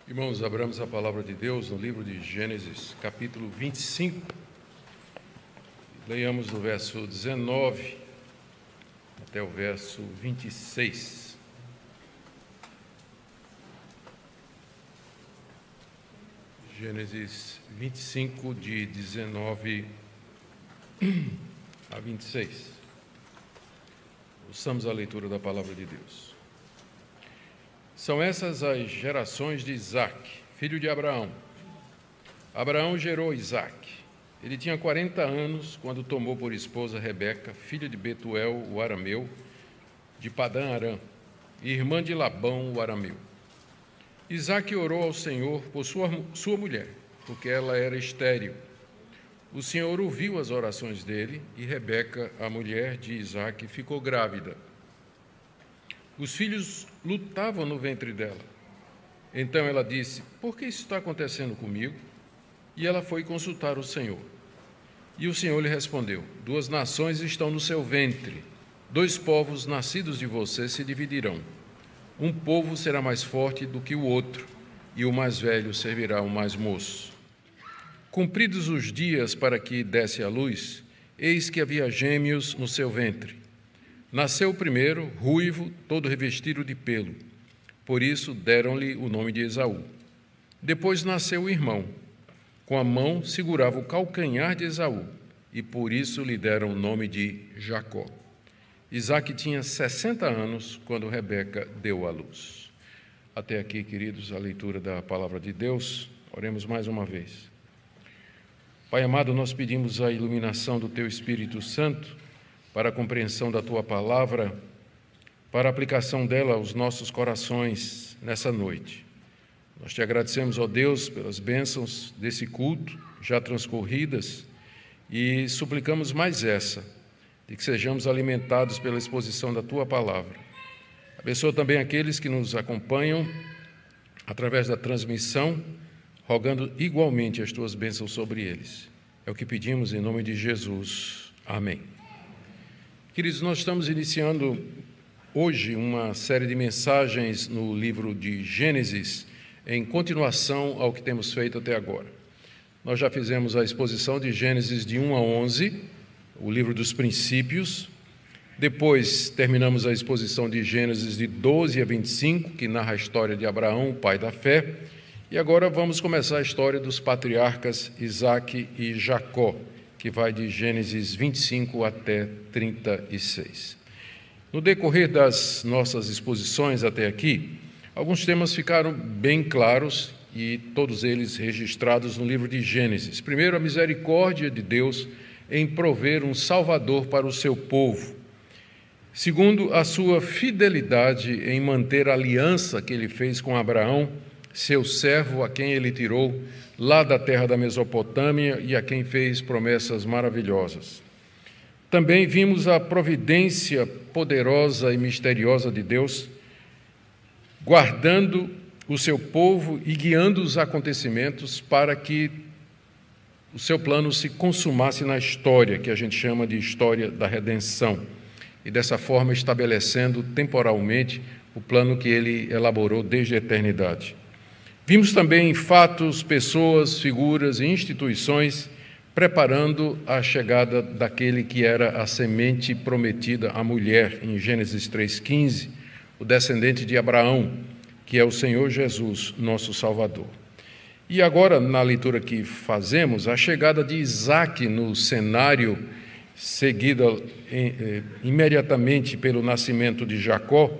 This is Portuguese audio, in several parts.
Irmãos, abramos a palavra de Deus no livro de Gênesis, capítulo 25. Leiamos do verso 19 até o verso 26. Gênesis 25, de 19 a 26. Ouçamos a leitura da palavra de Deus. São essas as gerações de Isaque, filho de Abraão. Abraão gerou Isaque. Ele tinha 40 anos quando tomou por esposa Rebeca, filha de Betuel, o arameu, de Padã-Arã, e irmã de Labão, o arameu. Isaque orou ao Senhor por sua mulher, porque ela era estéril. O Senhor ouviu as orações dele, e Rebeca, a mulher de Isaque, ficou grávida. Os filhos lutavam no ventre dela. Então ela disse: "Por que isso está acontecendo comigo?" E ela foi consultar o Senhor. E o Senhor lhe respondeu: "Duas nações estão no seu ventre. Dois povos nascidos de você se dividirão. Um povo será mais forte do que o outro, e o mais velho servirá ao mais moço." Cumpridos os dias para que desse à luz, eis que havia gêmeos no seu ventre. Nasceu o primeiro, ruivo, todo revestido de pelo. Por isso deram-lhe o nome de Esaú. Depois nasceu o irmão. Com a mão segurava o calcanhar de Esaú, e por isso lhe deram o nome de Jacó. Isaque tinha 60 anos quando Rebeca deu à luz. Até aqui, queridos, a leitura da palavra de Deus. Oremos mais uma vez. Pai amado, nós pedimos a iluminação do Teu Espírito Santo para a compreensão da Tua palavra, para a aplicação dela aos nossos corações nessa noite. Nós Te agradecemos, ó Deus, pelas bênçãos desse culto já transcorridas e suplicamos mais essa, de que sejamos alimentados pela exposição da Tua palavra. Abençoa também aqueles que nos acompanham através da transmissão, rogando igualmente as Tuas bênçãos sobre eles. É o que pedimos em nome de Jesus. Amém. Queridos, nós estamos iniciando hoje uma série de mensagens no livro de Gênesis, em continuação ao que temos feito até agora. Nós já fizemos a exposição de Gênesis de 1 a 11, o livro dos princípios. Depois terminamos a exposição de Gênesis de 12 a 25, que narra a história de Abraão, o pai da fé. E agora vamos começar a história dos patriarcas Isaque e Jacó, que vai de Gênesis 25 até 36. No decorrer das nossas exposições até aqui, alguns temas ficaram bem claros e todos eles registrados no livro de Gênesis. Primeiro, a misericórdia de Deus em prover um Salvador para o seu povo. Segundo, a sua fidelidade em manter a aliança que ele fez com Abraão, seu servo, a quem ele tirou lá da terra da Mesopotâmia e a quem fez promessas maravilhosas. Também vimos a providência poderosa e misteriosa de Deus, guardando o seu povo e guiando os acontecimentos para que o seu plano se consumasse na história, que a gente chama de história da redenção, e dessa forma estabelecendo temporalmente o plano que ele elaborou desde a eternidade. Vimos também fatos, pessoas, figuras e instituições preparando a chegada daquele que era a semente prometida à mulher, em Gênesis 3,15, o descendente de Abraão, que é o Senhor Jesus, nosso Salvador. E agora, na leitura que fazemos, a chegada de Isaque no cenário, seguida imediatamente pelo nascimento de Jacó,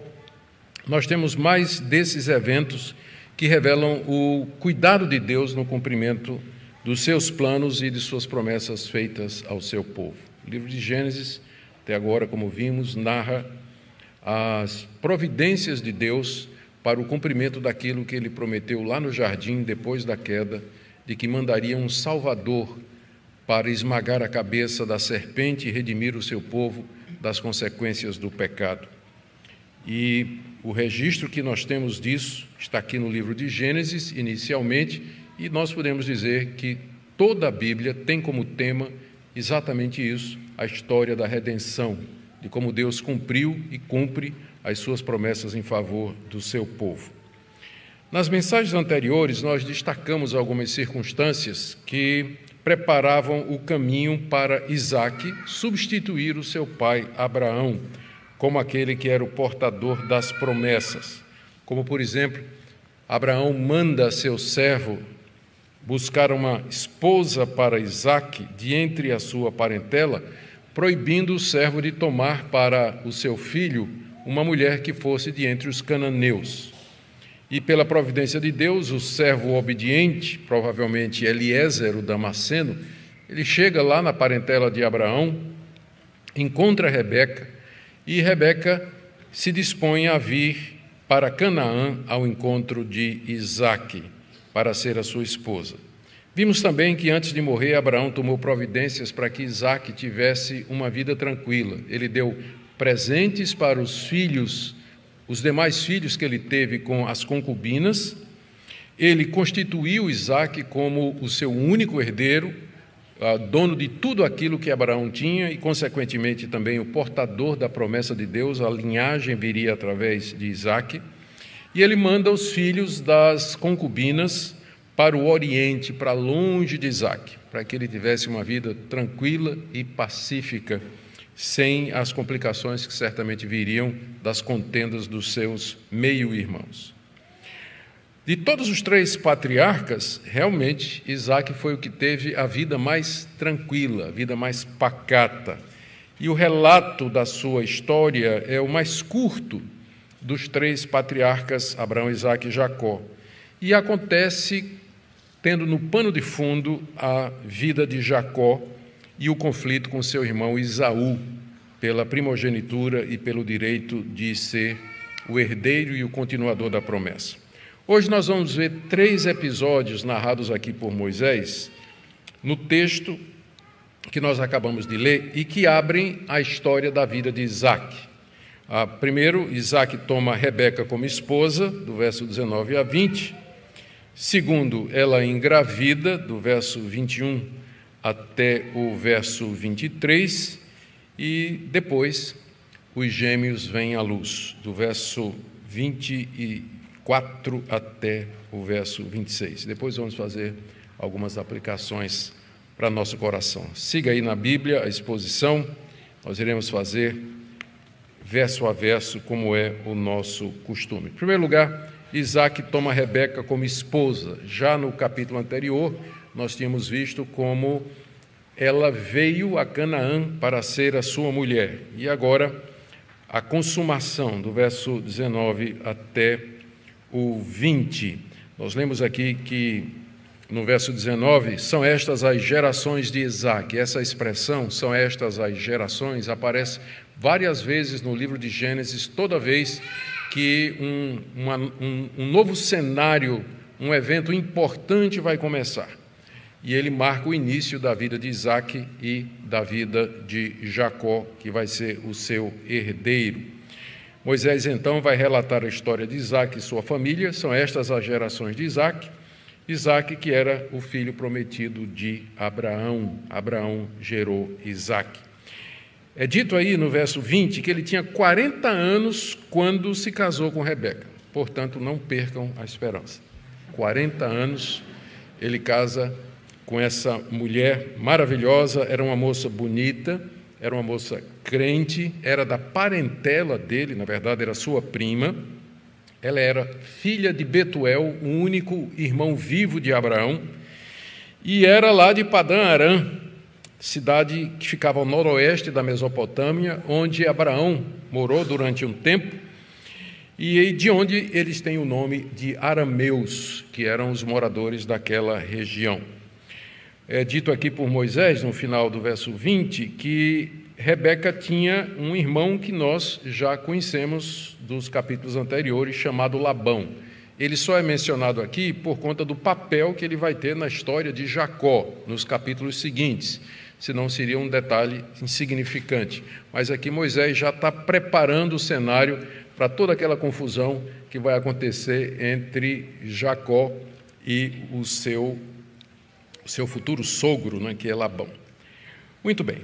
nós temos mais desses eventos que revelam o cuidado de Deus no cumprimento dos seus planos e de suas promessas feitas ao seu povo. O livro de Gênesis, até agora, como vimos, narra as providências de Deus para o cumprimento daquilo que ele prometeu lá no jardim, depois da queda, de que mandaria um Salvador para esmagar a cabeça da serpente e redimir o seu povo das consequências do pecado. E o registro que nós temos disso está aqui no livro de Gênesis, inicialmente, e nós podemos dizer que toda a Bíblia tem como tema exatamente isso, a história da redenção, de como Deus cumpriu e cumpre as suas promessas em favor do seu povo. Nas mensagens anteriores, nós destacamos algumas circunstâncias que preparavam o caminho para Isaque substituir o seu pai Abraão, como aquele que era o portador das promessas. Como, por exemplo, Abraão manda seu servo buscar uma esposa para Isaque de entre a sua parentela, proibindo o servo de tomar para o seu filho uma mulher que fosse de entre os cananeus. E pela providência de Deus, o servo obediente, provavelmente Eliezer, o Damasceno, ele chega lá na parentela de Abraão, encontra Rebeca, e Rebeca se dispõe a vir para Canaã ao encontro de Isaque, para ser a sua esposa. Vimos também que antes de morrer, Abraão tomou providências para que Isaque tivesse uma vida tranquila. Ele deu presentes para os filhos, os demais filhos que ele teve com as concubinas. Ele constituiu Isaque como o seu único herdeiro, dono de tudo aquilo que Abraão tinha e, consequentemente, também o portador da promessa de Deus. A linhagem viria através de Isaque. E ele manda os filhos das concubinas para o Oriente, para longe de Isaque, para que ele tivesse uma vida tranquila e pacífica, sem as complicações que certamente viriam das contendas dos seus meio-irmãos. De todos os três patriarcas, realmente, Isaque foi o que teve a vida mais tranquila, a vida mais pacata. E o relato da sua história é o mais curto dos três patriarcas, Abraão, Isaque e Jacó. E acontece tendo no pano de fundo a vida de Jacó e o conflito com seu irmão Esaú, pela primogenitura e pelo direito de ser o herdeiro e o continuador da promessa. Hoje nós vamos ver 3 episódios narrados aqui por Moisés, no texto que nós acabamos de ler e que abrem a história da vida de Isaque. Primeiro, Isaque toma Rebeca como esposa, do verso 19 a 20. Segundo, ela engravida, do verso 21 até o verso 23, e depois os gêmeos vêm à luz, do verso 24 até o verso 26. Depois vamos fazer algumas aplicações para nosso coração. Siga aí na Bíblia a exposição, nós iremos fazer verso a verso, como é o nosso costume. Em primeiro lugar, Isaque toma Rebeca como esposa. Já no capítulo anterior, nós tínhamos visto como ela veio a Canaã para ser a sua mulher. E agora, a consumação, do verso 19 até o 20. Nós lemos aqui que, no verso 19, são estas as gerações de Isaque. Essa expressão, são estas as gerações, aparece várias vezes no livro de Gênesis, toda vez que um novo cenário, um evento importante vai começar. E ele marca o início da vida de Isaque e da vida de Jacó, que vai ser o seu herdeiro. Moisés, então, vai relatar a história de Isaque e sua família. São estas as gerações de Isaque. Isaque, que era o filho prometido de Abraão. Abraão gerou Isaque. É dito aí no verso 20 que ele tinha 40 anos quando se casou com Rebeca. Portanto, não percam a esperança. 40 anos, ele casa com essa mulher maravilhosa. Era uma moça bonita, era uma moça crente, era da parentela dele, na verdade era sua prima. Ela era filha de Betuel, o único irmão vivo de Abraão, e era lá de Padã Arã, cidade que ficava ao noroeste da Mesopotâmia, onde Abraão morou durante um tempo, e de onde eles têm o nome de arameus, que eram os moradores daquela região. É dito aqui por Moisés, no final do verso 20, que Rebeca tinha um irmão que nós já conhecemos dos capítulos anteriores, chamado Labão. Ele só é mencionado aqui por conta do papel que ele vai ter na história de Jacó, nos capítulos seguintes, senão seria um detalhe insignificante. Mas aqui Moisés já está preparando o cenário para toda aquela confusão que vai acontecer entre Jacó e o seu futuro sogro, né, que é Labão. Muito bem.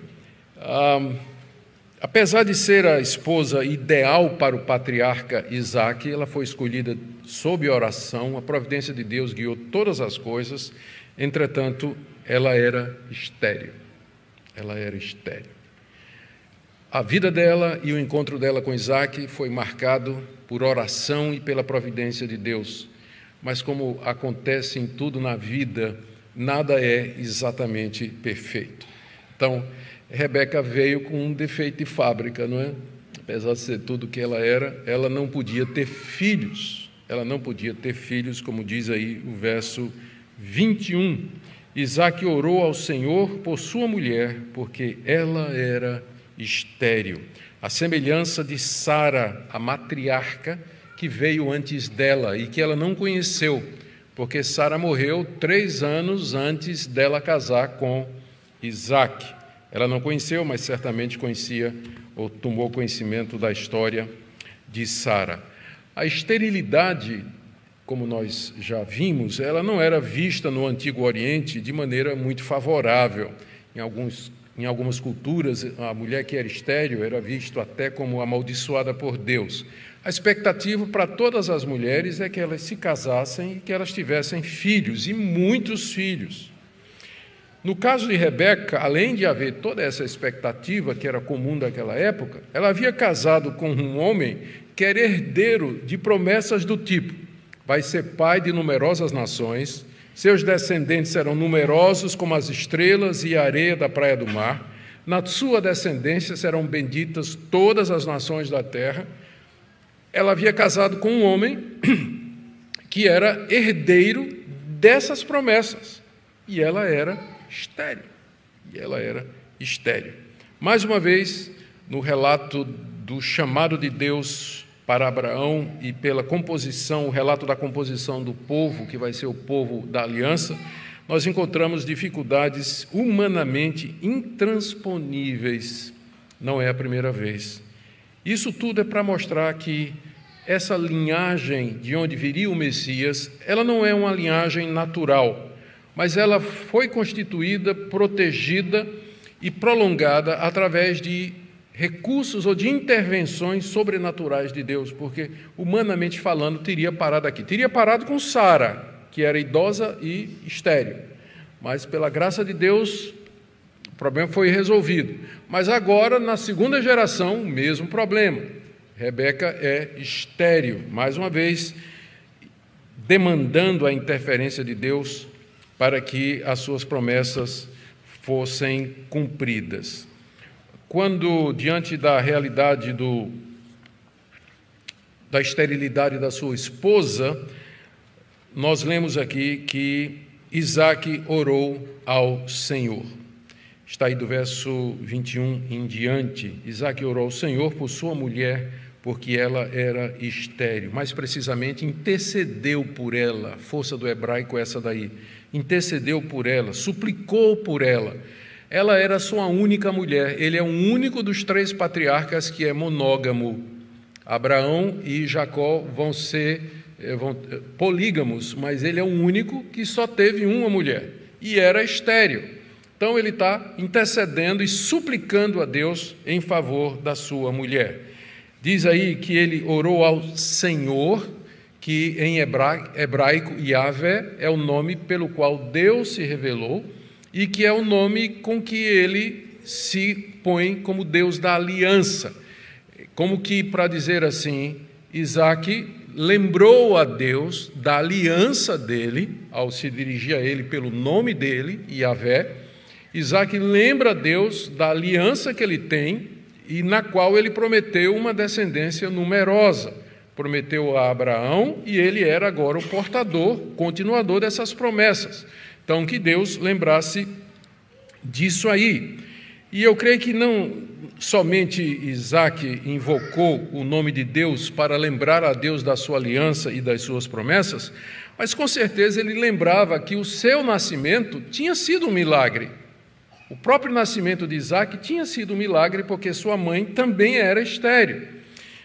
Apesar de ser a esposa ideal para o patriarca Isaque, ela foi escolhida sob oração, a providência de Deus guiou todas as coisas, entretanto, ela era estéril. Ela era estéril. A vida dela e o encontro dela com Isaque foi marcado por oração e pela providência de Deus. Mas como acontece em tudo na vida, nada é exatamente perfeito. Então, Rebeca veio com um defeito de fábrica, não é? Apesar de ser tudo o que ela era, ela não podia ter filhos. Ela não podia ter filhos, como diz aí o verso 21. Isaque orou ao Senhor por sua mulher, porque ela era estéril. A semelhança de Sara, a matriarca, que veio antes dela e que ela não conheceu, porque Sara morreu 3 anos antes dela casar com Isaque. Ela não conheceu, mas certamente conhecia ou tomou conhecimento da história de Sara. A esterilidade, como nós já vimos, ela não era vista no Antigo Oriente de maneira muito favorável. Em algumas culturas, a mulher que era estéril era vista até como amaldiçoada por Deus. A expectativa para todas as mulheres é que elas se casassem e que elas tivessem filhos, e muitos filhos. No caso de Rebeca, além de haver toda essa expectativa que era comum daquela época, ela havia casado com um homem que era herdeiro de promessas do tipo: vai ser pai de numerosas nações, seus descendentes serão numerosos como as estrelas e a areia da praia do mar, na sua descendência serão benditas todas as nações da terra. Ela havia casado com um homem que era herdeiro dessas promessas, e ela era estéril. Mais uma vez, no relato do chamado de Deus para Abraão e pela composição, o relato da composição do povo, que vai ser o povo da aliança, nós encontramos dificuldades humanamente intransponíveis. Não é a primeira vez. Isso tudo é para mostrar que essa linhagem de onde viria o Messias, ela não é uma linhagem natural, mas ela foi constituída, protegida e prolongada através de recursos ou de intervenções sobrenaturais de Deus, porque, humanamente falando, teria parado aqui. Teria parado com Sara, que era idosa e estéril, mas, pela graça de Deus, o problema foi resolvido. Mas agora, na segunda geração, o mesmo problema. Rebeca é estéril, mais uma vez, demandando a interferência de Deus para que as suas promessas fossem cumpridas. Quando, diante da realidade da esterilidade da sua esposa, nós lemos aqui que Isaque orou ao Senhor. Está aí do verso 21 em diante. Isaque orou ao Senhor por sua mulher, porque ela era estéril. Mais precisamente, intercedeu por ela. A força do hebraico é essa daí. Intercedeu por ela, suplicou por ela. Ela era sua única mulher. Ele é o único dos 3 patriarcas que é monógamo. Abraão e Jacó vão ser polígamos, mas ele é o único que só teve uma mulher, e era estéril. Então ele está intercedendo e suplicando a Deus em favor da sua mulher. Diz aí que ele orou ao Senhor, que em hebraico, Yahvé, é o nome pelo qual Deus se revelou e que é o nome com que ele se põe como Deus da aliança. Como que, para dizer assim, Isaque lembrou a Deus da aliança dele, ao se dirigir a ele pelo nome dele, Yahvé. Isaque lembra a Deus da aliança que ele tem e na qual ele prometeu uma descendência numerosa. Prometeu a Abraão e ele era agora o portador, continuador dessas promessas. Então, que Deus lembrasse disso aí. E eu creio que não somente Isaque invocou o nome de Deus para lembrar a Deus da sua aliança e das suas promessas, mas com certeza ele lembrava que o seu nascimento tinha sido um milagre. O próprio nascimento de Isaque tinha sido um milagre porque sua mãe também era estéril.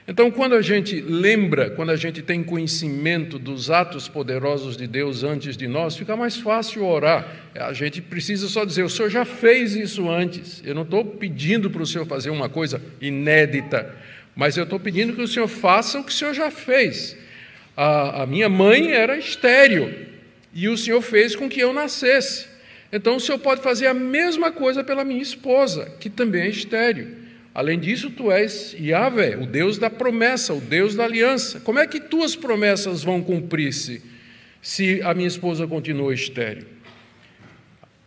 Então, quando a gente lembra, quando a gente tem conhecimento dos atos poderosos de Deus antes de nós, fica mais fácil orar. A gente precisa só dizer: o Senhor já fez isso antes. Eu não estou pedindo para o Senhor fazer uma coisa inédita, mas eu estou pedindo que o Senhor faça o que o Senhor já fez. A minha mãe era estéril e o Senhor fez com que eu nascesse. Então, o Senhor pode fazer a mesma coisa pela minha esposa, que também é estéril. Além disso, tu és Yahvé, o Deus da promessa, o Deus da aliança. Como é que tuas promessas vão cumprir-se se a minha esposa continua estéril?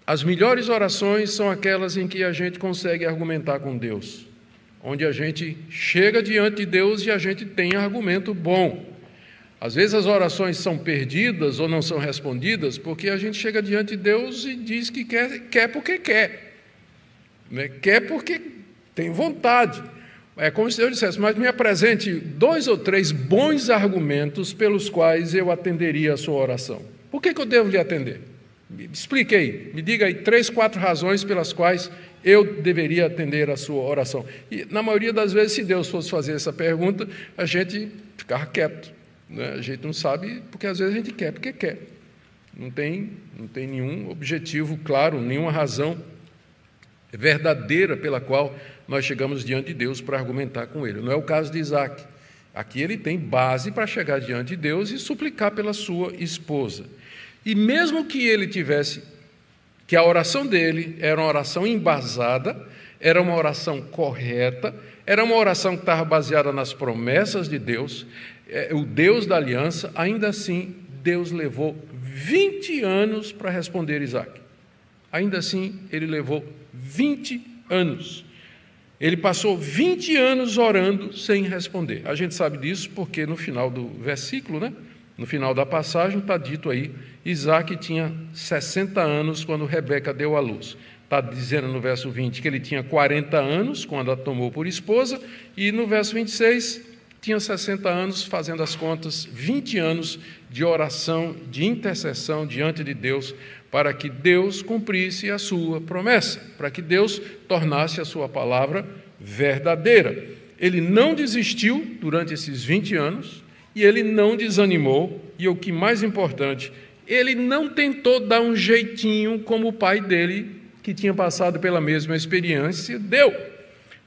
As melhores orações são aquelas em que a gente consegue argumentar com Deus, onde a gente chega diante de Deus e a gente tem argumento bom. Às vezes as orações são perdidas ou não são respondidas porque a gente chega diante de Deus e diz que quer porque quer. Né? Quer porque tem vontade. É como se Deus dissesse: mas me apresente 2 ou 3 bons argumentos pelos quais eu atenderia a sua oração. Por que eu devo lhe atender? Me explique aí, me diga aí 3, 4 razões pelas quais eu deveria atender a sua oração. E na maioria das vezes, se Deus fosse fazer essa pergunta, a gente ficava quieto. Né? A gente não sabe, porque às vezes a gente quer porque quer. Não tem nenhum objetivo claro, nenhuma razão verdadeira pela qual nós chegamos diante de Deus para argumentar com Ele. Não é o caso de Isaac. Aqui ele tem base para chegar diante de Deus e suplicar pela sua esposa. E mesmo que ele tivesse, que a oração dele era uma oração embasada, era uma oração correta, era uma oração que estava baseada nas promessas de Deus, o Deus da aliança, ainda assim, Deus levou 20 anos para responder Isaac. Ainda assim, ele levou 20 anos. Ele passou 20 anos orando sem responder. A gente sabe disso porque no final do versículo, né? No final da passagem, está dito aí: Isaac tinha 60 anos quando Rebeca deu à luz. Está dizendo no verso 20 que ele tinha 40 anos quando a tomou por esposa, e no verso 26 tinha 60 anos, fazendo as contas, 20 anos de oração, de intercessão diante de Deus, para que Deus cumprisse a sua promessa, para que Deus tornasse a sua palavra verdadeira. Ele não desistiu durante esses 20 anos, e ele não desanimou, e o que mais importante, ele não tentou dar um jeitinho como o pai dele, que tinha passado pela mesma experiência, deu.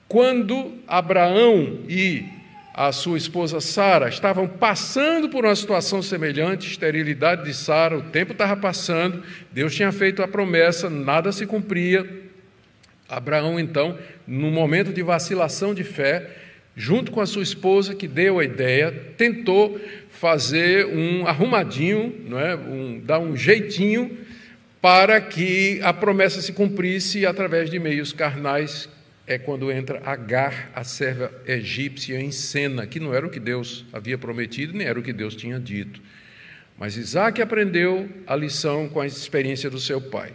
Quando Abraão e a sua esposa Sara estavam passando por uma situação semelhante, esterilidade de Sara, o tempo estava passando, Deus tinha feito a promessa, nada se cumpria. Abraão, então, num momento de vacilação de fé, junto com a sua esposa, que deu a ideia, tentou fazer um arrumadinho, não é? Dar um jeitinho para que a promessa se cumprisse através de meios carnais. É quando entra Agar, a serva egípcia, em cena, que não era o que Deus havia prometido, nem era o que Deus tinha dito. Mas Isaac aprendeu a lição com a experiência do seu pai.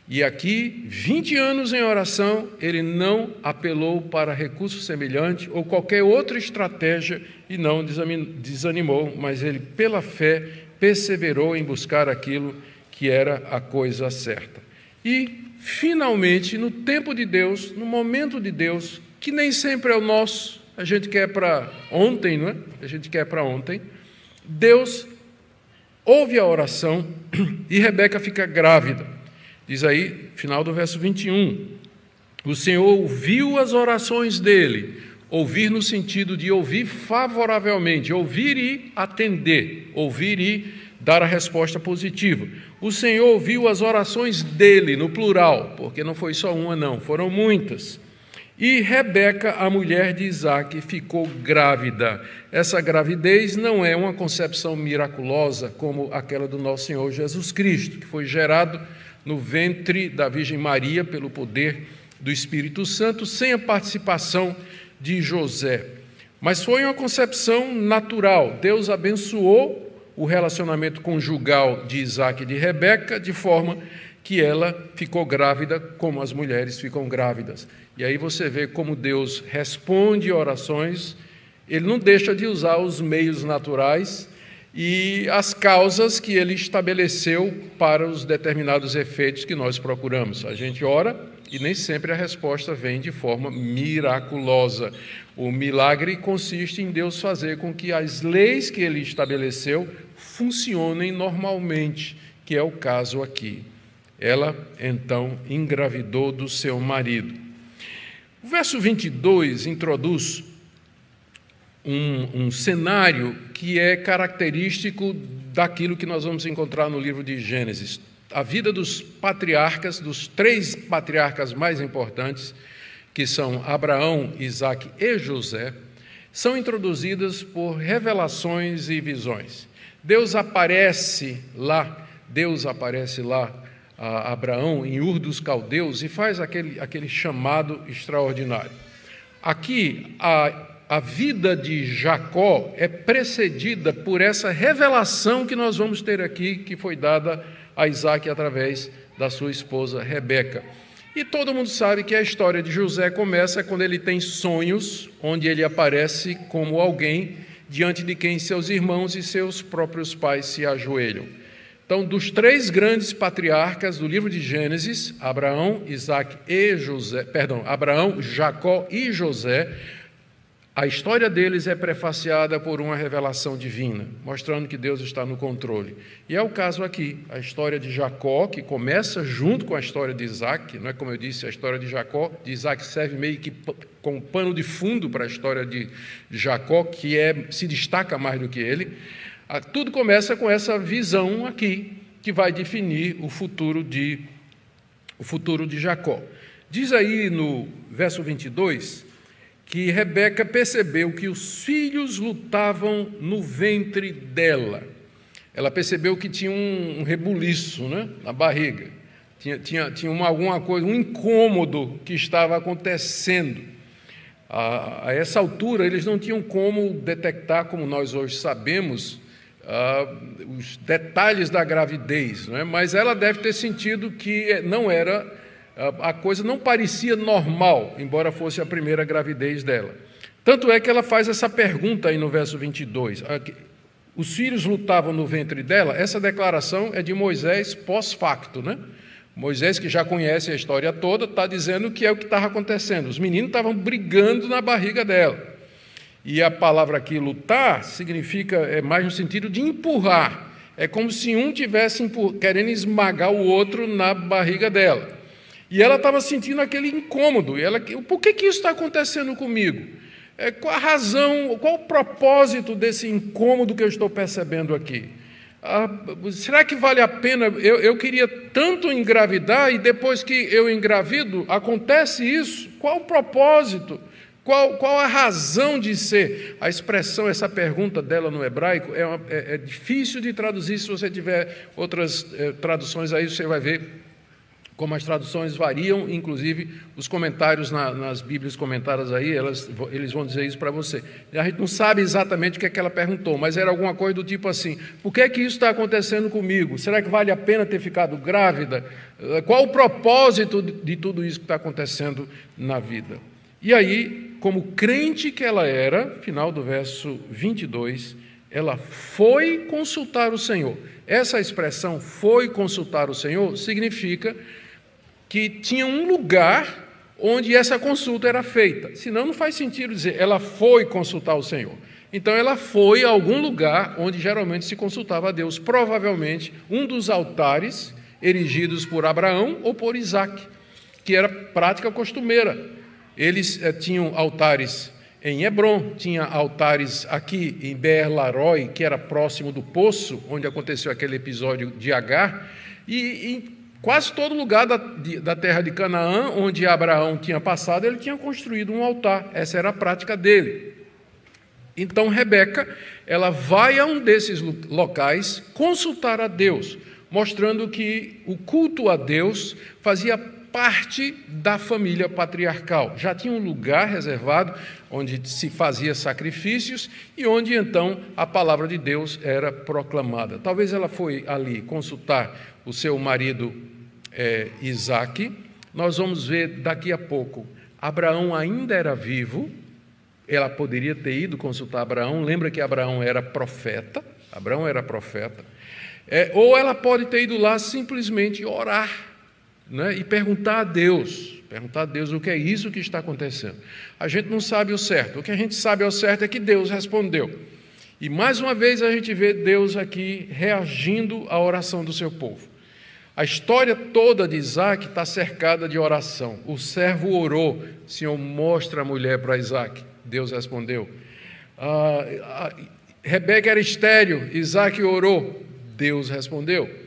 E aqui, 20 anos em oração, ele não apelou para recurso semelhante ou qualquer outra estratégia e não desanimou, mas ele, pela fé, perseverou em buscar aquilo que era a coisa certa. E, finalmente, no tempo de Deus, no momento de Deus, que nem sempre é o nosso, a gente quer para ontem, não é? A gente quer para ontem. Deus ouve a oração e Rebeca fica grávida. Diz aí, final do verso 21, o Senhor ouviu as orações dele, ouvir no sentido de ouvir favoravelmente, ouvir e atender, ouvir e dar a resposta positiva. O Senhor ouviu as orações dele, no plural, porque não foi só uma não, foram muitas. E Rebeca, a mulher de Isaac, ficou grávida. Essa gravidez não é uma concepção miraculosa como aquela do nosso Senhor Jesus Cristo, que foi gerado no ventre da Virgem Maria pelo poder do Espírito Santo, sem a participação de José. Mas foi uma concepção natural. Deus abençoou o relacionamento conjugal de Isaac e de Rebeca, de forma que ela ficou grávida como as mulheres ficam grávidas. E aí você vê como Deus responde orações, ele não deixa de usar os meios naturais, e as causas que ele estabeleceu para os determinados efeitos que nós procuramos. A gente ora e nem sempre a resposta vem de forma miraculosa. O milagre consiste em Deus fazer com que as leis que ele estabeleceu funcionem normalmente, que é o caso aqui. Ela, então, engravidou do seu marido. O verso 22 introduz um cenário que é característico daquilo que nós vamos encontrar no livro de Gênesis. A vida dos patriarcas, dos 3 patriarcas mais importantes, que são Abraão, Isaque e José, são introduzidas por revelações e visões. Deus aparece lá a Abraão em Ur dos Caldeus e faz aquele chamado extraordinário. Aqui, a vida de Jacó é precedida por essa revelação que nós vamos ter aqui, que foi dada a Isaque através da sua esposa Rebeca. E todo mundo sabe que a história de José começa quando ele tem sonhos, onde ele aparece como alguém diante de quem seus irmãos e seus próprios pais se ajoelham. Então, dos 3 grandes patriarcas do livro de Gênesis, Abraão, Jacó e José, a história deles é prefaciada por uma revelação divina, mostrando que Deus está no controle. E é o caso aqui, a história de Jacó, que começa junto com a história de Isaque, não é como eu disse, a história de Jacó, de Isaque serve meio que como pano de fundo para a história de Jacó, que se destaca mais do que ele. Tudo começa com essa visão aqui, que vai definir o futuro de Jacó. Diz aí no verso 22 que Rebeca percebeu que os filhos lutavam no ventre dela. Ela percebeu que tinha um rebuliço, né, na barriga. Tinha alguma coisa, um incômodo que estava acontecendo. A essa altura, eles não tinham como detectar, como nós hoje sabemos, os detalhes da gravidez, não é? Mas ela deve ter sentido que não era, a coisa não parecia normal, embora fosse a primeira gravidez dela. Tanto é que ela faz essa pergunta aí no verso 22. Os filhos lutavam no ventre dela. Essa declaração é de Moisés pós-facto, né? Moisés, que já conhece a história toda, está dizendo que é o que estava acontecendo. Os meninos estavam brigando na barriga dela. E a palavra aqui, lutar, significa, mais no sentido de empurrar. É como se um tivesse querendo esmagar o outro na barriga dela. E ela estava sentindo aquele incômodo. E por que isso está acontecendo comigo? Qual a razão, qual o propósito desse incômodo que eu estou percebendo aqui? Será que vale a pena? Eu queria tanto engravidar e depois que eu engravido, acontece isso? Qual o propósito? Qual a razão de ser? A expressão, essa pergunta dela no hebraico, é difícil de traduzir. Se você tiver outras traduções aí, você vai ver como as traduções variam, inclusive os comentários nas Bíblias comentadas aí, eles vão dizer isso para você. A gente não sabe exatamente o que é que ela perguntou, mas era alguma coisa do tipo assim: por que é que isso está acontecendo comigo? Será que vale a pena ter ficado grávida? Qual o propósito de tudo isso que está acontecendo na vida? E aí, como crente que ela era, final do verso 22, ela foi consultar o Senhor. Essa expressão, foi consultar o Senhor, significa que tinha um lugar onde essa consulta era feita. Senão não faz sentido dizer, ela foi consultar o Senhor. Então ela foi a algum lugar onde geralmente se consultava a Deus, provavelmente um dos altares erigidos por Abraão ou por Isaque, que era prática costumeira. Eles tinham altares em Hebrom, tinha altares aqui em Beer-Laroi, que era próximo do poço, onde aconteceu aquele episódio de Agar, e em quase todo lugar da terra de Canaã, onde Abraão tinha passado, ele tinha construído um altar. Essa era a prática dele. Então, Rebeca, ela vai a um desses locais consultar a Deus, mostrando que o culto a Deus fazia parte da família patriarcal. Já tinha um lugar reservado onde se fazia sacrifícios e onde, então, a palavra de Deus era proclamada. Talvez ela foi ali consultar o seu marido Isaque. Nós vamos ver daqui a pouco. Abraão ainda era vivo. Ela poderia ter ido consultar Abraão. Lembra que Abraão era profeta. Abraão era profeta. Ou ela pode ter ido lá simplesmente orar, né, e perguntar a Deus o que é isso que está acontecendo. A gente não sabe o certo. O que a gente sabe ao certo é que Deus respondeu. E mais uma vez a gente vê Deus aqui reagindo à oração do seu povo. A história toda de Isaac está cercada de oração. O servo orou, Senhor, mostra a mulher para Isaac. Deus respondeu. Rebeca era estéril, Isaac orou, Deus respondeu.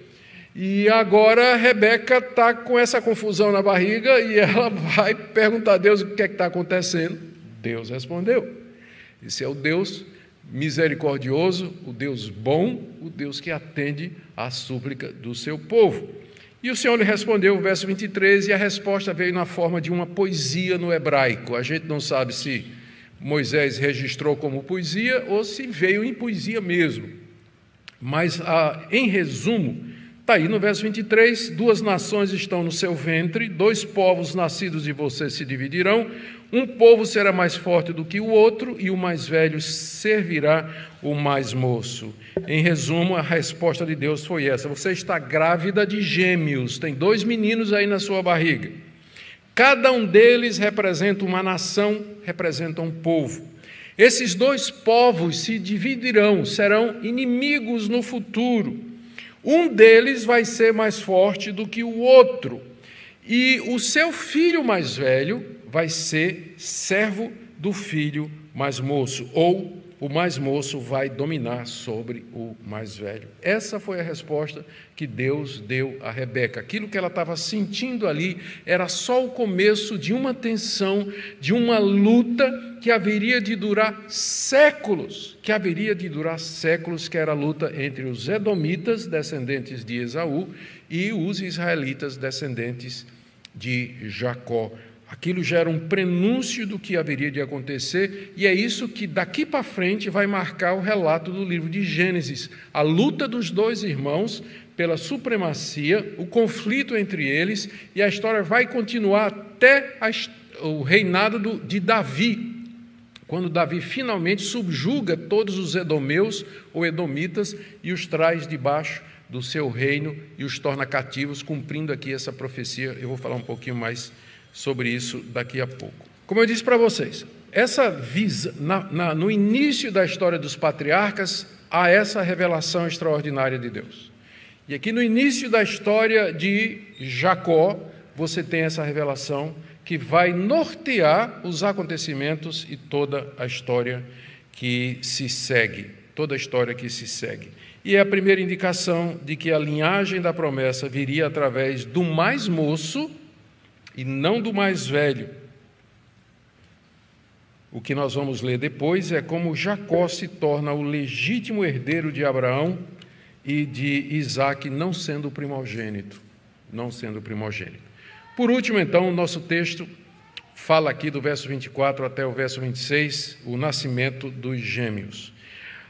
E agora Rebeca está com essa confusão na barriga e ela vai perguntar a Deus o que é que está acontecendo. Deus respondeu. Esse é o Deus misericordioso, o Deus bom, o Deus que atende à súplica do seu povo. E o Senhor lhe respondeu, verso 23, e a resposta veio na forma de uma poesia no hebraico. A gente não sabe se Moisés registrou como poesia ou se veio em poesia mesmo. Mas, em resumo, está aí no verso 23, 2 nações estão no seu ventre, 2 povos nascidos de você se dividirão, um povo será mais forte do que o outro, e o mais velho servirá o mais moço. Em resumo, a resposta de Deus foi essa: você está grávida de gêmeos, tem 2 meninos aí na sua barriga. Cada um deles representa uma nação, representa um povo. Esses 2 povos se dividirão, serão inimigos no futuro. Um deles vai ser mais forte do que o outro, e o seu filho mais velho vai ser servo do filho mais moço, ou o mais moço vai dominar sobre o mais velho. Essa foi a resposta que Deus deu a Rebeca. Aquilo que ela estava sentindo ali era só o começo de uma tensão, de uma luta que haveria de durar séculos, que era a luta entre os edomitas, descendentes de Esaú, e os israelitas, descendentes de Jacó. Aquilo já era um prenúncio do que haveria de acontecer, e é isso que daqui para frente vai marcar o relato do livro de Gênesis. A luta dos 2 irmãos pela supremacia, o conflito entre eles, e a história vai continuar até o reinado de Davi, quando Davi finalmente subjuga todos os edomeus ou edomitas e os traz debaixo do seu reino e os torna cativos, cumprindo aqui essa profecia. Eu vou falar um pouquinho mais sobre isso daqui a pouco. Como eu disse para vocês, no início da história dos patriarcas, há essa revelação extraordinária de Deus. E aqui no início da história de Jacó, você tem essa revelação que vai nortear os acontecimentos e toda a história que se segue. E é a primeira indicação de que a linhagem da promessa viria através do mais moço e não do mais velho. O que nós vamos ler depois é como Jacó se torna o legítimo herdeiro de Abraão e de Isaque, não sendo o primogênito. Por último, então, o nosso texto fala aqui do verso 24 até o verso 26, o nascimento dos gêmeos.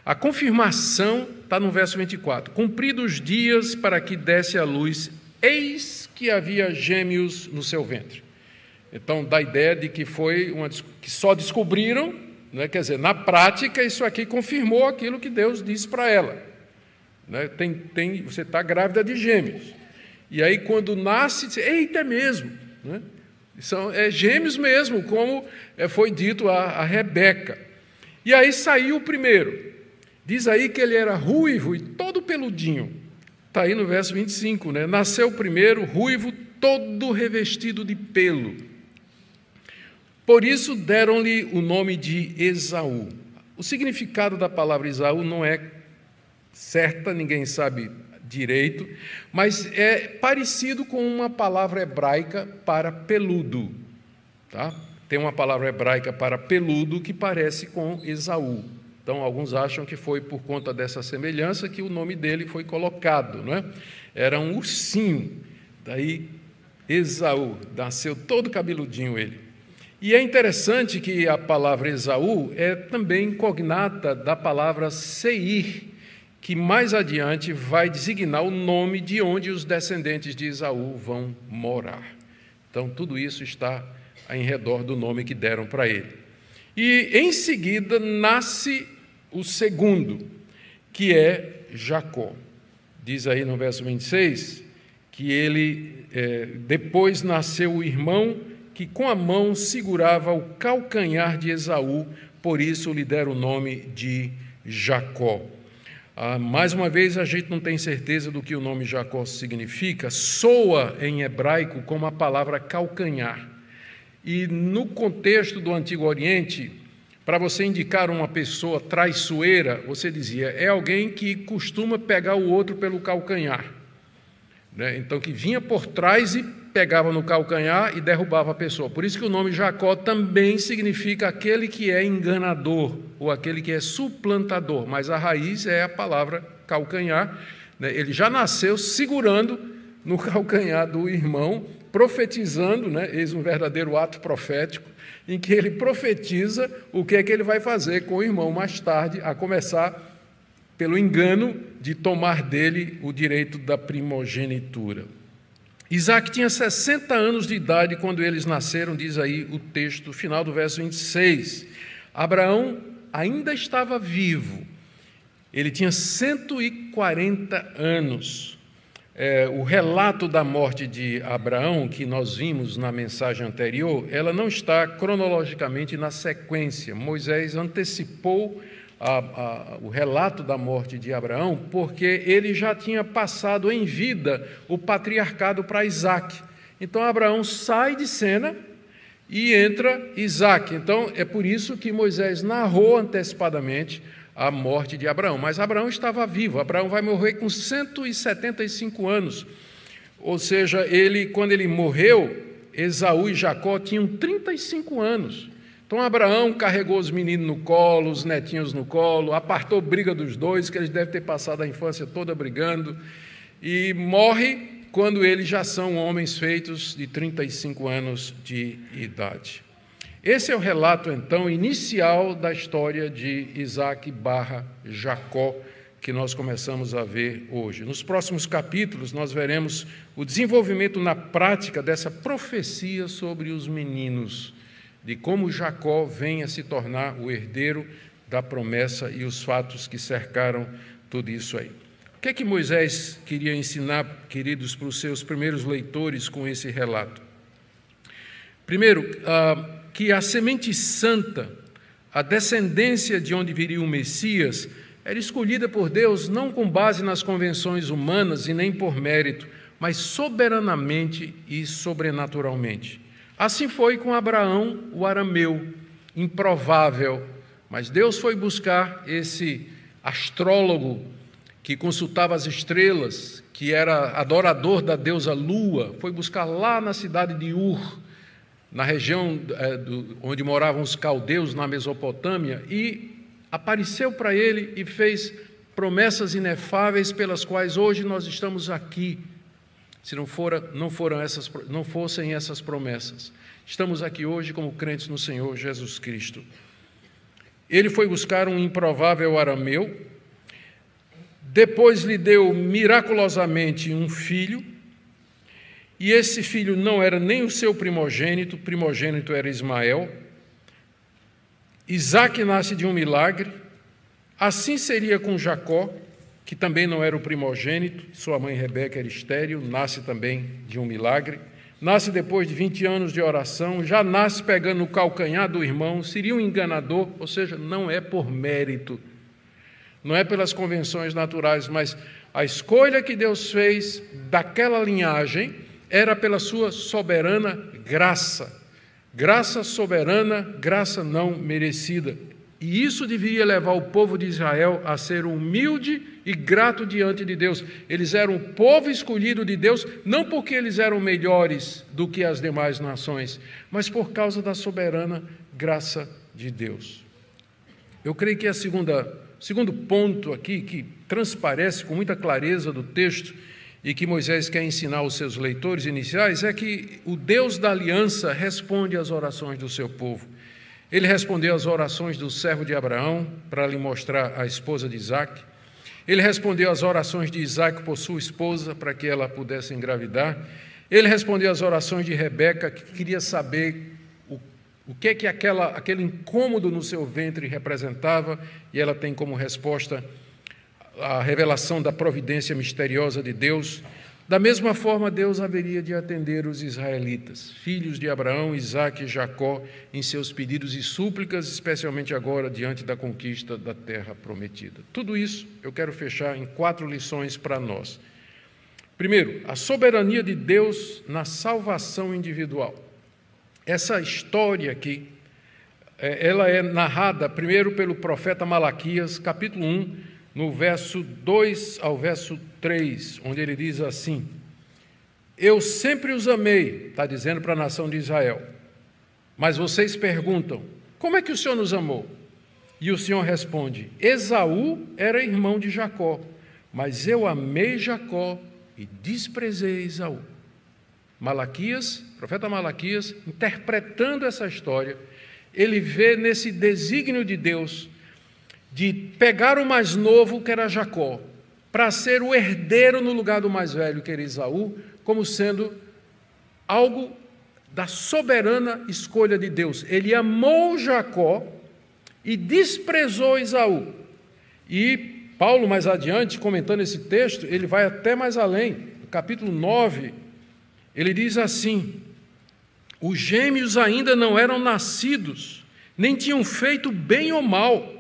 A confirmação está no verso 24. Cumpridos os dias para que desse à luz, eis que havia gêmeos no seu ventre. Então, dá a ideia de que que só descobriram, né? Quer dizer, na prática, isso aqui confirmou aquilo que Deus disse para ela. Né? Você está grávida de gêmeos. E aí, quando nasce, eita, é mesmo. Né? São gêmeos mesmo, como foi dito a Rebeca. E aí saiu o primeiro. Diz aí que ele era ruivo e todo peludinho. Está aí no verso 25, né? Nasceu o primeiro, ruivo, todo revestido de pelo. Por isso deram-lhe o nome de Esaú. O significado da palavra Esaú não é certa, ninguém sabe direito, mas é parecido com uma palavra hebraica para peludo. Tá? Tem uma palavra hebraica para peludo que parece com Esaú. Então, alguns acham que foi por conta dessa semelhança que o nome dele foi colocado. Não é? Era um ursinho, daí Esaú, nasceu todo cabeludinho ele. E é interessante que a palavra Esaú é também cognata da palavra Seir, que mais adiante vai designar o nome de onde os descendentes de Esaú vão morar. Então, tudo isso está em redor do nome que deram para ele. E, em seguida, nasce o segundo, que é Jacó. Diz aí no verso 26 que depois nasceu o irmão que com a mão segurava o calcanhar de Esaú, por isso lhe deram o nome de Jacó. Mais uma vez, a gente não tem certeza do que o nome Jacó significa, soa em hebraico como a palavra calcanhar. E no contexto do Antigo Oriente, para você indicar uma pessoa traiçoeira, você dizia, é alguém que costuma pegar o outro pelo calcanhar. Então, que vinha por trás e pegava no calcanhar e derrubava a pessoa. Por isso que o nome Jacó também significa aquele que é enganador, ou aquele que é suplantador, mas a raiz é a palavra calcanhar. Ele já nasceu segurando no calcanhar do irmão, profetizando, eis um verdadeiro ato profético, em que ele profetiza o que é que ele vai fazer com o irmão mais tarde, a começar pelo engano de tomar dele o direito da primogenitura. Isaac tinha 60 anos de idade quando eles nasceram, diz aí o texto final do verso 26. Abraão ainda estava vivo, ele tinha 140 anos. O relato da morte de Abraão, que nós vimos na mensagem anterior, ela não está cronologicamente na sequência. Moisés antecipou o relato da morte de Abraão, porque ele já tinha passado em vida o patriarcado para Isaac. Então, Abraão sai de cena e entra Isaac. Então, é por isso que Moisés narrou antecipadamente a morte de Abraão. Mas Abraão estava vivo. Abraão vai morrer com 175 anos. Ou seja, quando ele morreu, Esaú e Jacó tinham 35 anos. Então, Abraão carregou os meninos no colo, os netinhos no colo, apartou briga dos dois, que eles devem ter passado a infância toda brigando, e morre quando eles já são homens feitos de 35 anos de idade. Esse é o relato, então, inicial da história de Isaac / Jacó, que nós começamos a ver hoje. Nos próximos capítulos, nós veremos o desenvolvimento na prática dessa profecia sobre os meninos, de como Jacó vem a se tornar o herdeiro da promessa e os fatos que cercaram tudo isso aí. O que é que Moisés queria ensinar, queridos, para os seus primeiros leitores com esse relato? Primeiro, que a semente santa, a descendência de onde viria o Messias, era escolhida por Deus não com base nas convenções humanas e nem por mérito, mas soberanamente e sobrenaturalmente. Assim foi com Abraão, o arameu, improvável, mas Deus foi buscar esse astrólogo que consultava as estrelas, que era adorador da deusa Lua, foi buscar lá na cidade de Ur, na região onde moravam os caldeus, na Mesopotâmia, e apareceu para ele e fez promessas inefáveis pelas quais hoje nós estamos aqui. Se não fossem essas promessas. Estamos aqui hoje como crentes no Senhor Jesus Cristo. Ele foi buscar um improvável arameu, depois lhe deu miraculosamente um filho, e esse filho não era nem o seu primogênito, o primogênito era Ismael. Isaac nasce de um milagre, assim seria com Jacó, que também não era o primogênito, sua mãe Rebeca era estéril, nasce também de um milagre, nasce depois de 20 anos de oração, já nasce pegando o calcanhar do irmão, seria um enganador, ou seja, não é por mérito, não é pelas convenções naturais, mas a escolha que Deus fez daquela linhagem era pela sua soberana graça, graça soberana, graça não merecida. E isso devia levar o povo de Israel a ser humilde e grato diante de Deus. Eles eram o povo escolhido de Deus, não porque eles eram melhores do que as demais nações, mas por causa da soberana graça de Deus. Eu creio que segundo ponto aqui, que transparece com muita clareza do texto e que Moisés quer ensinar aos seus leitores iniciais, é que o Deus da aliança responde às orações do seu povo. Ele respondeu às orações do servo de Abraão para lhe mostrar a esposa de Isaac. Ele respondeu às orações de Isaac por sua esposa para que ela pudesse engravidar. Ele respondeu às orações de Rebeca, que queria saber o que é que aquele incômodo no seu ventre representava, e ela tem como resposta a revelação da providência misteriosa de Deus, da mesma forma Deus haveria de atender os israelitas, filhos de Abraão, Isaque e Jacó, em seus pedidos e súplicas, especialmente agora diante da conquista da terra prometida. Tudo isso eu quero fechar em 4 lições para nós. Primeiro, a soberania de Deus na salvação individual. Essa história aqui, ela é narrada primeiro pelo profeta Malaquias, capítulo 1, no verso 2 ao verso 3, onde ele diz assim: eu sempre os amei, está dizendo para a nação de Israel, mas vocês perguntam, como é que o Senhor nos amou? E o Senhor responde, Esaú era irmão de Jacó, mas eu amei Jacó e desprezei Esaú. Malaquias, profeta Malaquias, interpretando essa história, ele vê nesse desígnio de Deus de pegar o mais novo, que era Jacó, para ser o herdeiro no lugar do mais velho, que era Esaú, como sendo algo da soberana escolha de Deus. Ele amou Jacó e desprezou Esaú. E Paulo, mais adiante, comentando esse texto, ele vai até mais além. No capítulo 9, ele diz assim: os gêmeos ainda não eram nascidos, nem tinham feito bem ou mal,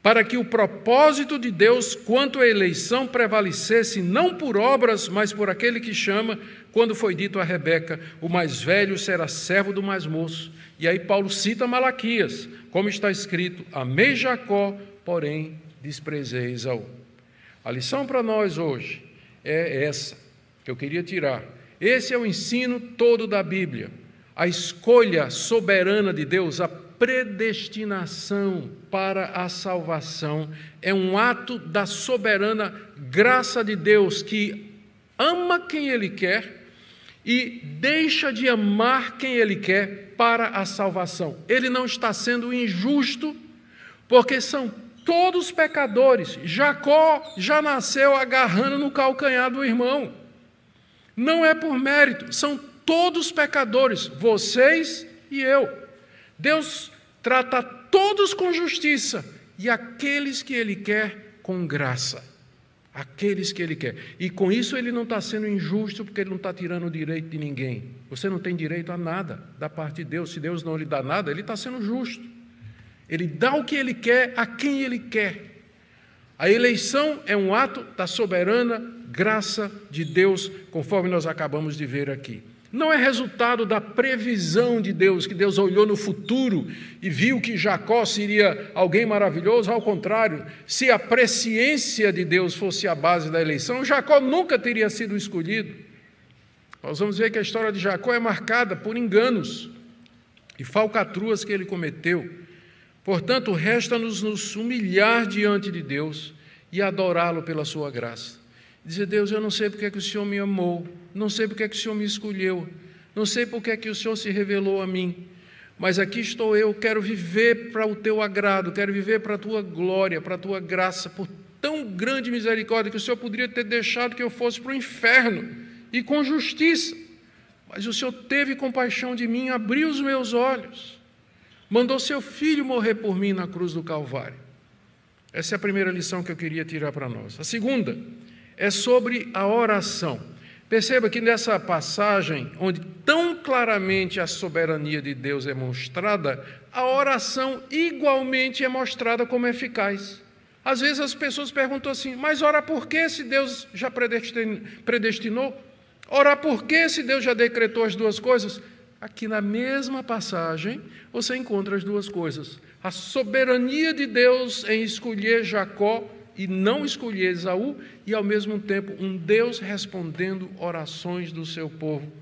para que o propósito de Deus quanto à eleição prevalecesse não por obras, mas por aquele que chama, quando foi dito a Rebeca, o mais velho será servo do mais moço. E aí Paulo cita Malaquias, como está escrito, amei Jacó, porém desprezei Esaú. A lição para nós hoje é essa, que eu queria tirar. Esse é o ensino todo da Bíblia. A escolha soberana de Deus, a predestinação para a salvação, é um ato da soberana graça de Deus, que ama quem Ele quer e deixa de amar quem Ele quer para a salvação. Ele não está sendo injusto, porque são todos pecadores. Jacó já nasceu agarrando no calcanhar do irmão. Não é por mérito, são todos pecadores, vocês e eu. Deus trata todos com justiça e aqueles que Ele quer com graça. Aqueles que Ele quer. E com isso Ele não está sendo injusto, porque Ele não está tirando o direito de ninguém. Você não tem direito a nada da parte de Deus. Se Deus não lhe dá nada, Ele está sendo justo. Ele dá o que Ele quer a quem Ele quer. A eleição é um ato da soberana graça de Deus, conforme nós acabamos de ver aqui. Não é resultado da previsão de Deus, que Deus olhou no futuro e viu que Jacó seria alguém maravilhoso. Ao contrário, se a presciência de Deus fosse a base da eleição, Jacó nunca teria sido escolhido. Nós vamos ver que a história de Jacó é marcada por enganos e falcatruas que ele cometeu. Portanto, resta-nos nos humilhar diante de Deus e adorá-lo pela sua graça. Dizer, Deus, eu não sei porque é que o Senhor me amou, não sei porque é que o Senhor me escolheu, não sei porque é que o Senhor se revelou a mim, mas aqui estou eu, quero viver para o teu agrado, quero viver para a tua glória, para a tua graça, por tão grande misericórdia que o Senhor poderia ter deixado que eu fosse para o inferno, e com justiça, mas o Senhor teve compaixão de mim, abriu os meus olhos, mandou seu filho morrer por mim na cruz do Calvário. Essa é a primeira lição que eu queria tirar para nós. A segunda é sobre a oração. Perceba que nessa passagem, onde tão claramente a soberania de Deus é mostrada, a oração igualmente é mostrada como eficaz. Às vezes as pessoas perguntam assim, mas orar por quê se Deus já predestinou? Orar por quê se Deus já decretou as duas coisas? Aqui na mesma passagem, você encontra as duas coisas. A soberania de Deus em escolher Jacó e não escolher Esaú, e ao mesmo tempo um Deus respondendo orações do seu povo.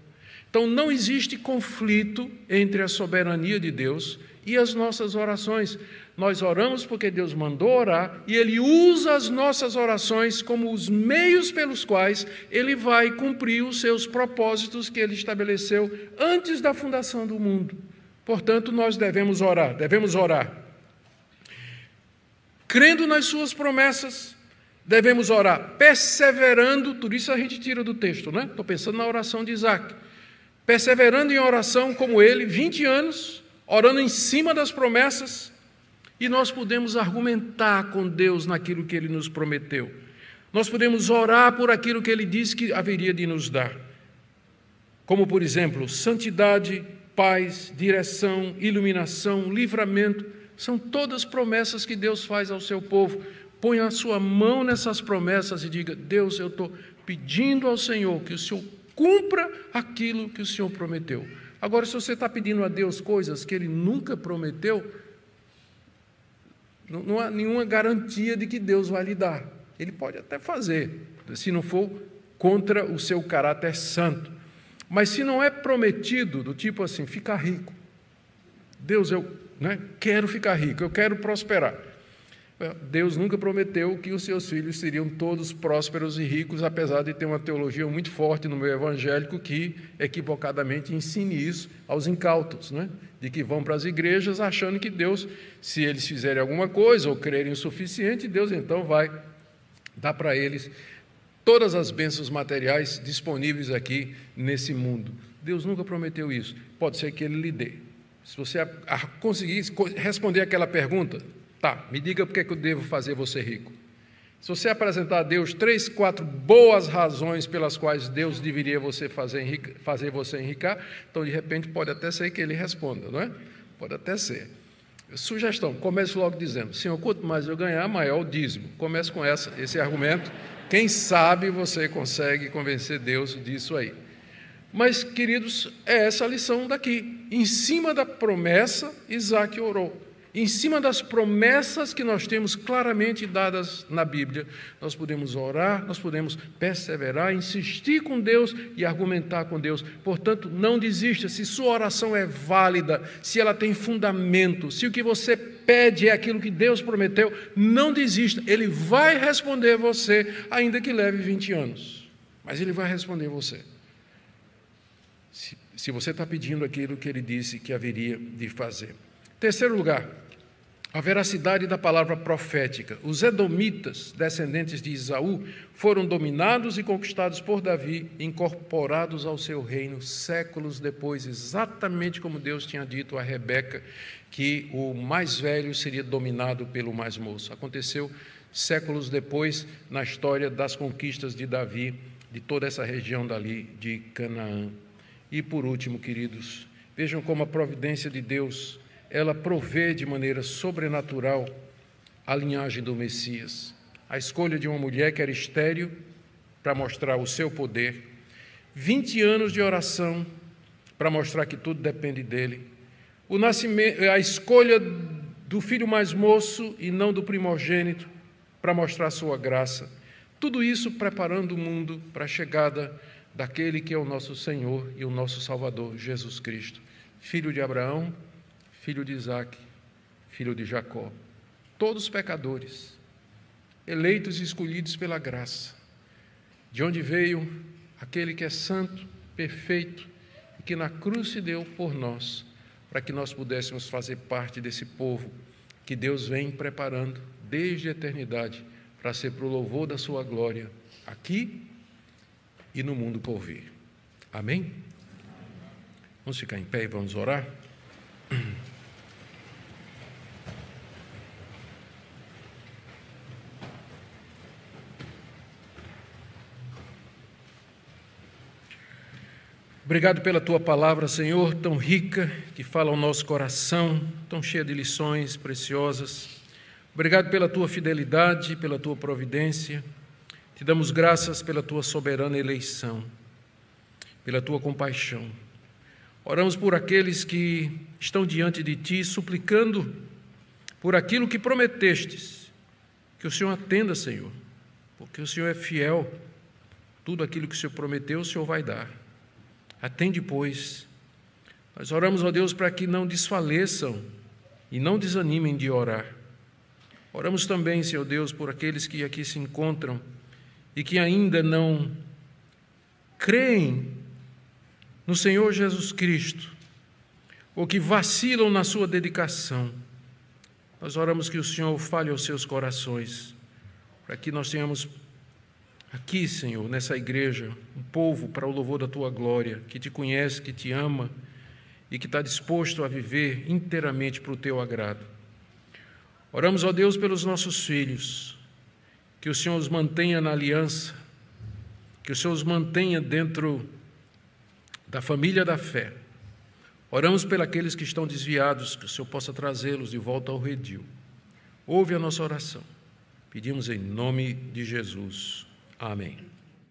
Então não existe conflito entre a soberania de Deus e as nossas orações. Nós oramos porque Deus mandou orar e Ele usa as nossas orações como os meios pelos quais Ele vai cumprir os seus propósitos que Ele estabeleceu antes da fundação do mundo. Portanto, nós devemos orar crendo nas suas promessas, devemos orar perseverando, tudo isso a gente tira do texto, né? Estou pensando na oração de Isaque. Perseverando em oração como ele, 20 anos, orando em cima das promessas, E nós podemos argumentar com Deus naquilo que Ele nos prometeu. Nós podemos orar por aquilo que Ele disse que haveria de nos dar. Como, por exemplo, santidade, paz, direção, iluminação, livramento. São todas promessas que Deus faz ao seu povo. Ponha a sua mão nessas promessas e diga: Deus, eu estou pedindo ao Senhor que o Senhor cumpra aquilo que o Senhor prometeu. Agora, se você está pedindo a Deus coisas que Ele nunca prometeu, não há nenhuma garantia de que Deus vai lhe dar. Ele pode até fazer, se não for contra o seu caráter santo. Mas se não é prometido, do tipo assim, ficar rico. Deus, eu quero ficar rico, eu quero prosperar. Deus nunca prometeu que os seus filhos seriam todos prósperos e ricos, apesar de ter uma teologia muito forte no meio evangélico que equivocadamente ensine isso aos incautos, de que vão para as igrejas achando que Deus, se eles fizerem alguma coisa ou crerem o suficiente, Deus então vai dar para eles todas as bênçãos materiais disponíveis aqui nesse mundo. Deus nunca prometeu isso. Pode ser que Ele lhe dê. Se você conseguir responder aquela pergunta, tá, me diga por que eu devo fazer você rico. Se você apresentar a Deus 3, 4 boas razões pelas quais Deus deveria fazer você enricar, então, de repente, pode até ser que Ele responda, não é? Pode até ser. Sugestão, comece logo dizendo: Senhor, quanto mais eu ganhar, maior o dízimo. Comece com esse argumento. Quem sabe você consegue convencer Deus disso aí. Mas, queridos, é essa a lição daqui. Em cima da promessa, Isaac orou. Em cima das promessas que nós temos claramente dadas na Bíblia, nós podemos orar, nós podemos perseverar, insistir com Deus e argumentar com Deus. Portanto, não desista. Se sua oração é válida, se ela tem fundamento, se o que você pede é aquilo que Deus prometeu, não desista. Ele vai responder você, ainda que leve 20 anos. Mas Ele vai responder você. Se você está pedindo aquilo que Ele disse que haveria de fazer. Terceiro lugar, a veracidade da palavra profética. Os edomitas, descendentes de Esaú, foram dominados e conquistados por Davi, incorporados ao seu reino séculos depois, exatamente como Deus tinha dito a Rebeca, que o mais velho seria dominado pelo mais moço. Aconteceu séculos depois, na história das conquistas de Davi, de toda essa região dali de Canaã. E por último, queridos, vejam como a providência de Deus, ela provê de maneira sobrenatural a linhagem do Messias. A escolha de uma mulher que era estéril para mostrar o seu poder, 20 anos de oração para mostrar que tudo depende dele, o nascimento, a escolha do filho mais moço e não do primogênito para mostrar a sua graça. Tudo isso preparando o mundo para a chegada daquele que é o nosso Senhor e o nosso Salvador, Jesus Cristo, filho de Abraão, filho de Isaac, filho de Jacó, todos pecadores, eleitos e escolhidos pela graça, de onde veio aquele que é santo, perfeito, e que na cruz se deu por nós, para que nós pudéssemos fazer parte desse povo que Deus vem preparando desde a eternidade, para ser para o louvor da sua glória, aqui e no mundo por vir. Amém? Vamos ficar em pé e vamos orar? Obrigado pela Tua palavra, Senhor, tão rica, que fala ao nosso coração, tão cheia de lições preciosas. Obrigado pela Tua fidelidade, pela Tua providência. Te damos graças pela Tua soberana eleição, pela Tua compaixão. Oramos por aqueles que estão diante de Ti, suplicando por aquilo que prometestes, que o Senhor atenda, Senhor, porque o Senhor é fiel. Tudo aquilo que o Senhor prometeu, o Senhor vai dar. Atende, pois. Nós oramos, ó Deus, para que não desfaleçam e não desanimem de orar. Oramos também, Senhor Deus, por aqueles que aqui se encontram e que ainda não creem no Senhor Jesus Cristo, ou que vacilam na sua dedicação. Nós oramos que o Senhor fale aos seus corações, para que nós tenhamos aqui, Senhor, nessa igreja, um povo para o louvor da Tua glória, que Te conhece, que Te ama e que está disposto a viver inteiramente para o Teu agrado. Oramos, ó Deus, pelos nossos filhos, que o Senhor os mantenha na aliança, que o Senhor os mantenha dentro da família da fé. Oramos por aqueles que estão desviados, que o Senhor possa trazê-los de volta ao redil. Ouve a nossa oração. Pedimos em nome de Jesus. Amém.